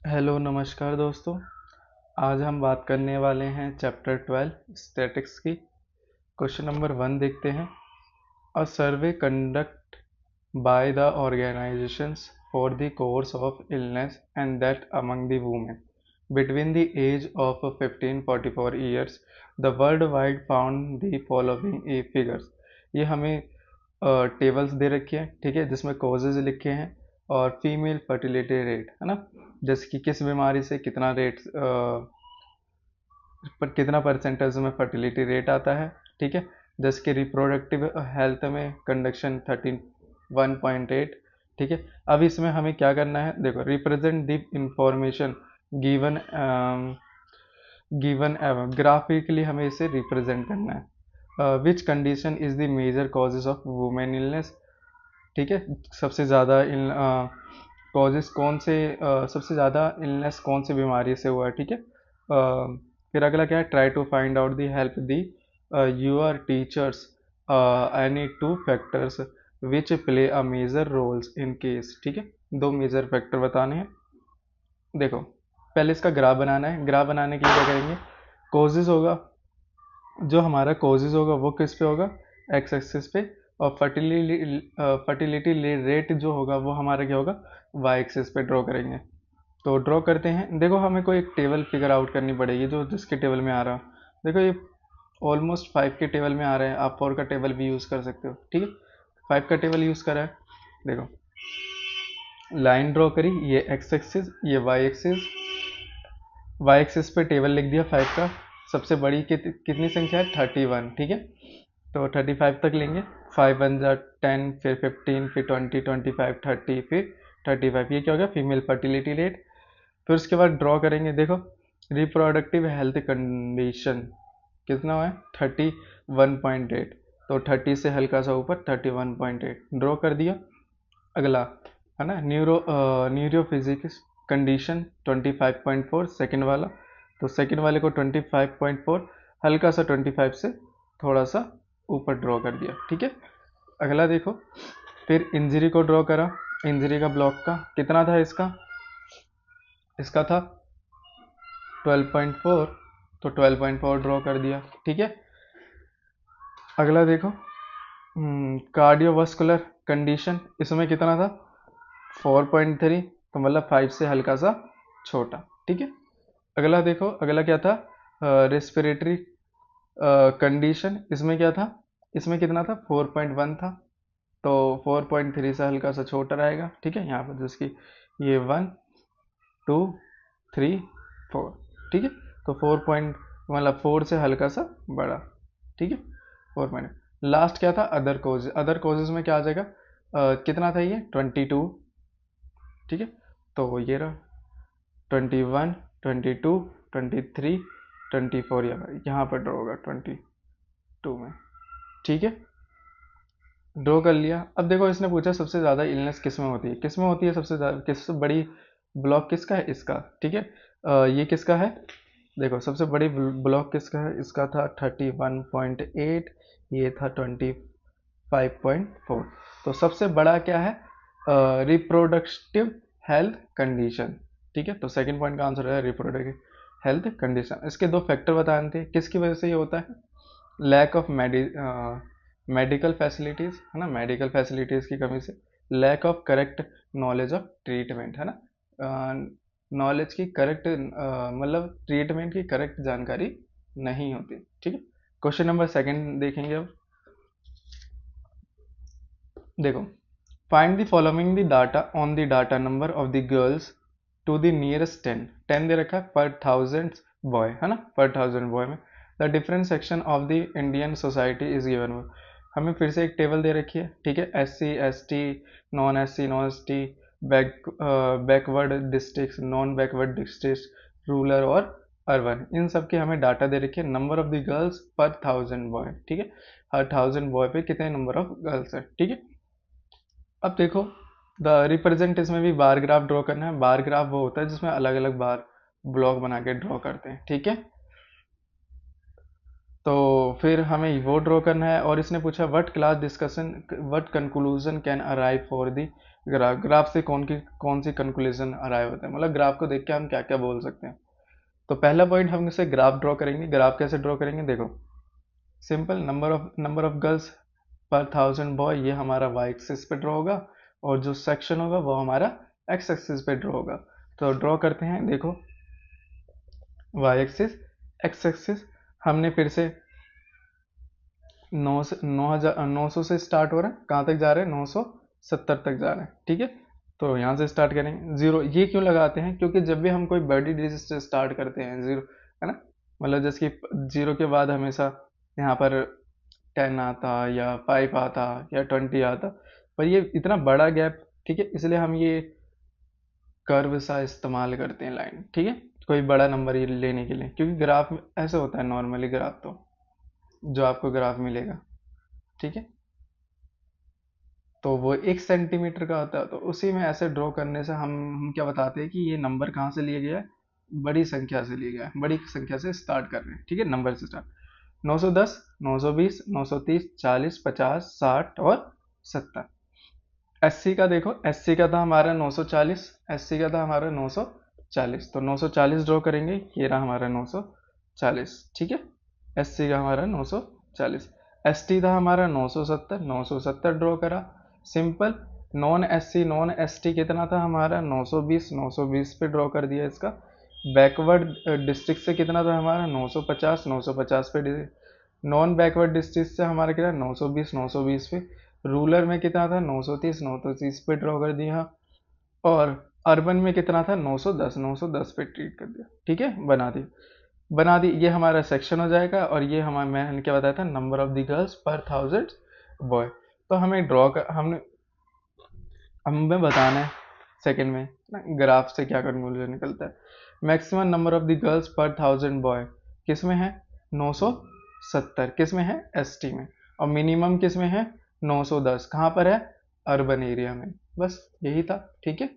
Hello नमस्कार दोस्तों। आज हम बात करने वाले हैं चैप्टर 12 स्टैटिक्स की। क्वेश्चन नंबर 1 देखते हैं। A survey conduct by the organisations for the course of illness and that among the women between the age of 15-44 years the world wide found the following a figures. ये हमें tables दे रखी है, ठीक है, जिसमें causes लिखे हैं और फीमेल फर्टिलिटी रेट है ना, जैसे कि किस बीमारी से कितना रेट पर कितना परसेंटेज में फर्टिलिटी रेट आता है, ठीक है। जैसे कि रिप्रोडक्टिव हेल्थ में कंडक्शन 31.8, ठीक है। अब इसमें हमें क्या करना है, देखो, represent the information given given एवं ग्राफिकली हमें इसे रिप्रेजेंट करना है। Which condition is the major causes of women illness, ठीक है। सबसे ज़्यादा कॉजेज कौन से, सबसे ज़्यादा इलनेस कौन सी बीमारी से हुआ है, ठीक है। फिर अगला क्या है, try to find out the help the your teachers any two factors which play a major roles in case, ठीक है। दो मेजर फैक्टर बताने हैं। देखो, पहले इसका ग्राफ बनाना है। ग्राफ बनाने के लिए क्या करेंगे, कॉजेज होगा, जो हमारा कॉजेज होगा वो किस पे होगा, एक्स एक्सिस पे, और फर्टिलिटी रेट जो होगा वो हमारा क्या होगा, वाई एक्सिस पे ड्रॉ करेंगे। तो ड्रॉ करते हैं। देखो, हमें कोई एक टेबल फिगर आउट करनी पड़ेगी जो जिसके टेबल में आ रहा। देखो, ये ऑलमोस्ट 5 के टेबल में आ रहा है, आप 4 का टेबल भी यूज़ कर सकते हो, ठीक है। 5 का टेबल यूज़ करा है। देखो, लाइन ड्रॉ करी, ये एक्स एक्सिस, ये वाई एक्सिस। वाई एक्सिस पे टेबल लिख दिया 5 का। सबसे बड़ी कितनी संख्या है, 31, ठीक है। तो 35 तक लेंगे। 5 1 जा 10, फिर 15, फिर 20, 25, 30, फिर 35। ये क्या हो गया, फीमेल फर्टिलिटी रेट। फिर उसके बाद ड्रॉ करेंगे। देखो, रिप्रोडक्टिव हेल्थ कंडीशन कितना है, 31.8। तो 30 से हल्का सा ऊपर 31.8 ड्रॉ कर दिया। अगला है ना, न्यूरो फिजिक्स कंडीशन 25.4, सेकेंड वाला। तो सेकेंड वाले को 25.4 हल्का सा 25 से थोड़ा सा ऊपर ड्रॉ कर दिया, ठीक है। अगला देखो, फिर इंजरी को ड्रॉ करा। इंजरी का ब्लॉक का कितना था, इसका था 12.4, तो 12.4 ड्रॉ कर दिया, ठीक है। अगला देखो, कार्डियोवास्कुलर कंडीशन, इसमें कितना था, 4.3, तो मतलब 5 से हल्का सा छोटा, ठीक है। अगला देखो, अगला क्या था, रेस्पिरेटरी कंडीशन, इसमें क्या था, इसमें कितना था, 4.1 था, तो 4.3 से हल्का सा छोटा रहेगा, ठीक है। यहाँ पर जिसकी ये 1 2 3 4, ठीक है। तो 4 से हल्का सा बड़ा, ठीक है। 4 लास्ट क्या था, अदर कोजेज। अदर कोजेज में क्या आ जाएगा, कितना था ये, 22, ठीक है। तो ये रहा 21, 22, 23, 24, यहाँ पर ड्रॉ होगा 22 में, ठीक है। ड्रॉ कर लिया। अब देखो, इसने पूछा सबसे ज़्यादा इलनेस किस में होती है, किस में होती है सबसे ज़्यादा, किससे बड़ी ब्लॉक किसका है, इसका, ठीक है। ये किसका है, देखो, सबसे बड़ी ब्लॉक किसका है, इसका था 31.8, ये था 25.4। तो सबसे बड़ा क्या है, रिप्रोडक्टिव हेल्थ कंडीशन, ठीक है। तो सेकंड पॉइंट का आंसर है रिप्रोडक्टिव हेल्थ कंडीशन। इसके दो फैक्टर बताने थे, किसकी वजह से ये होता है, लैक ऑफ मेडिकल फैसिलिटीज़, है ना, मेडिकल फैसिलिटीज़ की कमी से, lack of correct knowledge of treatment, है ना, नॉलेज की करेक्ट, मतलब ट्रीटमेंट की करेक्ट जानकारी नहीं होती, ठीक है। क्वेश्चन नंबर सेकंड देखेंगे अब। देखो, find the following the data on the data number of the girls to the nearest 10 दे रखा है पर थाउजेंड बॉय, है ना, पर थाउजेंड बॉय में the different section of the Indian society is given. हमें फिर से एक टेबल दे रखी है, ठीक है। SC ST, non SC non ST, backward district, non backward district, rural और अर्बन, इन सब के हमें डाटा दे रखी है। नंबर ऑफ द गर्ल्स पर थाउजेंड बॉय, ठीक है। हर थाउजेंड बॉय पे कितने नंबर ऑफ गर्ल्स है, ठीक है। अब देखो, द रिप्रेजेंट, इसमें भी बार ग्राफ ड्रॉ करना है। बार ग्राफ वो होता है जिसमें अलग अलग बार ब्लॉक बना के ड्रॉ करते हैं, ठीक है। तो फिर हमें वो ड्रॉ करना है। और इसने पूछा what class discussion, what conclusion can arrive for the graph से कौन सी कंक्लूजन अराइव होता है, मतलब ग्राफ को देख के हम क्या क्या बोल सकते हैं। तो पहला पॉइंट हम इसे ग्राफ ड्रॉ करेंगे। ग्राफ कैसे ड्रॉ करेंगे, देखो सिंपल, नंबर ऑफ गर्ल्स पर 1000 बॉय, ये हमारा वाई एक्सिस पे ड्रॉ होगा, और जो सेक्शन होगा वो हमारा एक्स एक्सिस पे ड्रॉ होगा। तो ड्रॉ करते हैं, देखो वाई एक्सिस, एक्स एक्सिस, हमने फिर से 900 से स्टार्ट हो रहा है, कहाँ तक जा रहे हैं, 970 तक जा रहे हैं, ठीक है। तो यहाँ से स्टार्ट करेंगे। जीरो ये क्यों लगाते हैं, क्योंकि जब भी हम कोई बड़ी डिजिट से स्टार्ट करते हैं, जीरो है ना, मतलब जैसे कि जीरो के बाद हमेशा यहाँ पर 10 आता या 5 आता या 20 आता, पर ये इतना बड़ा गैप, ठीक है, इसलिए हम ये कर्व सा इस्तेमाल करते हैं, लाइन, ठीक है, कोई बड़ा नंबर ये लेने के लिए, क्योंकि ग्राफ में ऐसे होता है नॉर्मली, ग्राफ तो जो आपको ग्राफ मिलेगा, ठीक है, तो वो 1 सेंटीमीटर का होता है। तो उसी में ऐसे ड्रॉ करने से हम क्या बताते हैं कि ये नंबर कहाँ से लिया गया है, बड़ी संख्या से लिया गया है, बड़ी संख्या से स्टार्ट कर रहे हैं, ठीक है, नंबर से स्टार्ट। 910, 920, 930, 40, 50, 60 और 70। एससी का देखो, एससी का था हमारा 940, एससी का था हमारा 940, तो 940 ड्रॉ करेंगे, ये रहा हमारा 940, ठीक है, एससी का हमारा 940। एसटी था हमारा 970, 970 ड्रॉ करा, simple. Non SC non ST कितना था हमारा 920, 920 पे ड्रॉ कर दिया इसका। बैकवर्ड डिस्ट्रिक्ट से कितना था हमारा 950, 950 पे। नॉन बैकवर्ड डिस्ट्रिक्ट से हमारा कितना 920, 920 पे। रूरल में कितना था 930, 930 पे ड्रॉ कर दिया। और अर्बन में कितना था 910, 910 पे ट्रीट कर दिया, ठीक है, बना दी। ये हमारा सेक्शन हो जाएगा, और ये हमारा, मैंने क्या बताया था, नंबर ऑफ द गर्ल्स पर 1000 बॉय। तो हमें ड्रॉ कर हमें बताना है सेकंड में ना, ग्राफ से क्या कंक्लूजन निकलता है। Maximum number of the girls पर 1000 बॉय किस में है, 970, किस में है, एसटी में। और मिनिमम किस में है, 910, कहाँ पर है, अर्बन एरिया में। बस यही था, ठीक है।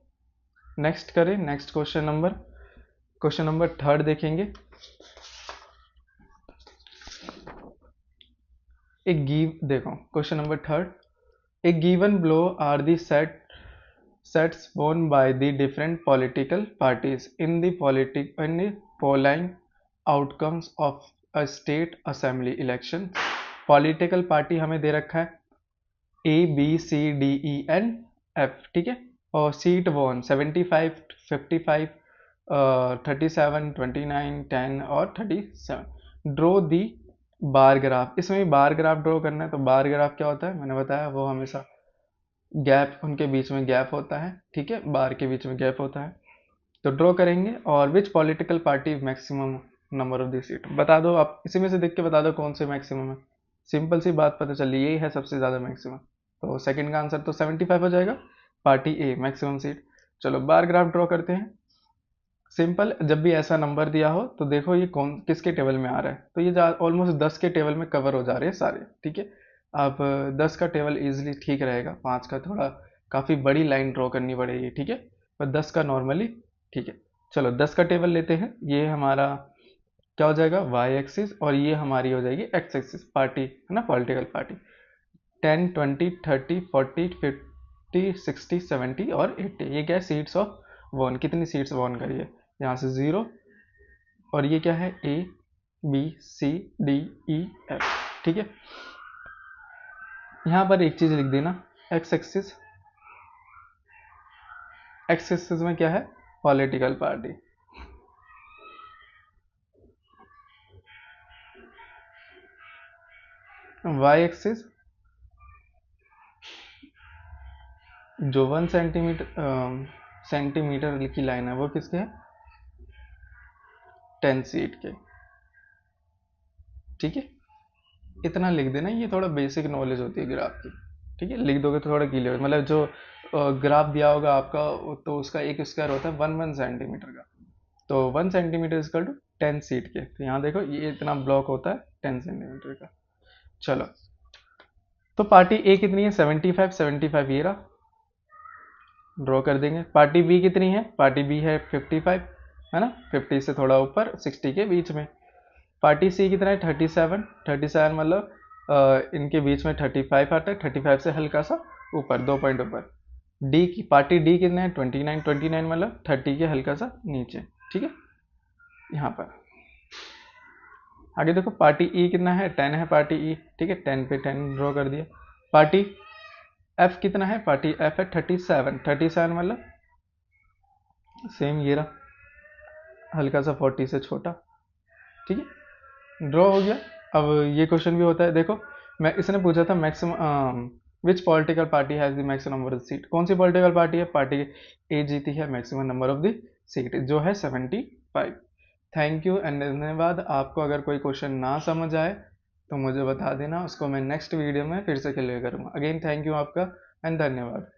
नेक्स्ट करें, नेक्स्ट क्वेश्चन नंबर थर्ड देखेंगे। एक गिव देखो question number third, a given blow are the sets won by the different political parties in the polling outcomes of a state assembly election। Political party हमें दे रखा है ABCDENF, ठीक है, और seat von 75, 55, 37, 29, 10 और 37। ड्रॉ दी बार ग्राफ, इसमें bar graph draw करना है। तो बार ग्राफ क्या होता है, मैंने बताया, वो हमेशा गैप, उनके बीच में गैप होता है, ठीक है, बार के बीच में गैप होता है। तो ड्रॉ करेंगे, और विच political party maximum number of the seat, बता दो आप, इसी में से देख के बता दो कौन से मैक्सिमम है। सिंपल सी बात पता चल रही, यही है सबसे ज़्यादा मैक्सिमम। तो सेकंड का आंसर तो 75 हो जाएगा, पार्टी ए मैक्सिमम सीट। चलो बार ग्राफ ड्रॉ करते हैं। सिंपल, जब भी ऐसा नंबर दिया हो तो देखो ये कौन किसके टेबल में आ रहा है। तो ये ऑलमोस्ट 10 के टेबल में कवर हो जा रहे हैं सारे, ठीक है। अब 10 का टेबल इजीली ठीक रहेगा, 5 का थोड़ा काफ़ी बड़ी लाइन ड्रॉ करनी पड़ेगी, ठीक है, पर 10 का नॉर्मली ठीक है। चलो 10 का टेबल लेते हैं। ये हमारा क्या हो जाएगा, वाई एक्सिस, और ये हमारी हो जाएगी एक्स एक्सिस, पार्टी है ना, पॉलिटिकल पार्टी। 10, 20, 30, 40, 50, 60, 70 और 80, ये क्या है, सीट्स ऑफ वॉन, कितनी सीट्स वॉन करी है, यहाँ से 0। और ये क्या है, ABCDEF, ठीक है। यहाँ पर एक चीज लिख देना, एक्स एक्सिस में क्या है, पॉलिटिकल पार्टी। वाई एक्सिस जो 1 सेंटीमीटर की लाइन है, वो किसके है, 10 सीट के, ठीक है। इतना लिख देना, ये थोड़ा बेसिक नॉलेज होती है ग्राफ की, ठीक है, लिख दोगे तो थोड़ा क्लियर, मतलब जो ग्राफ दिया होगा आपका, तो उसका एक स्क्वायर होता है 1 सेंटीमीटर का। तो 1 सेंटीमीटर इजकल टू 10 सीट के। तो यहाँ देखो ये इतना ब्लॉक होता है 10 सेंटीमीटर का। चलो, तो पार्टी ए कितनी है, 75, 75 ये रहा, ड्रॉ कर देंगे। पार्टी बी कितनी है, पार्टी बी है 55, है ना, 50 से थोड़ा ऊपर, 60 के बीच में। पार्टी सी कितना है, 37, 37 मतलब इनके बीच में 35 आता है, 35 से हल्का सा ऊपर, 2 पॉइंट ऊपर। डी की पार्टी डी कितना है 29, 29 मतलब 30 के हल्का सा नीचे, ठीक है। यहाँ पर आगे देखो पार्टी ई कितना है 10 है पार्टी ई, ठीक है 10 पे 10 ड्रॉ कर दिया। पार्टी एफ कितना है, पार्टी एफ है 37, 37 मतलब सेम ये रहा हल्का सा 40 से छोटा, ठीक है ड्रॉ हो गया। अब ये क्वेश्चन भी होता है देखो, मैं इसने पूछा था maximum which political party has the maximum number of seat, कौन सी पॉलिटिकल पार्टी है, पार्टी ए जीती है maximum number of the seat जो है 75। थैंक यू एंड धन्यवाद। आपको अगर कोई क्वेश्चन ना समझ आए तो मुझे बता देना, उसको मैं नेक्स्ट वीडियो में फिर से क्लियर करूँगा। अगेन थैंक यू आपका एंड धन्यवाद।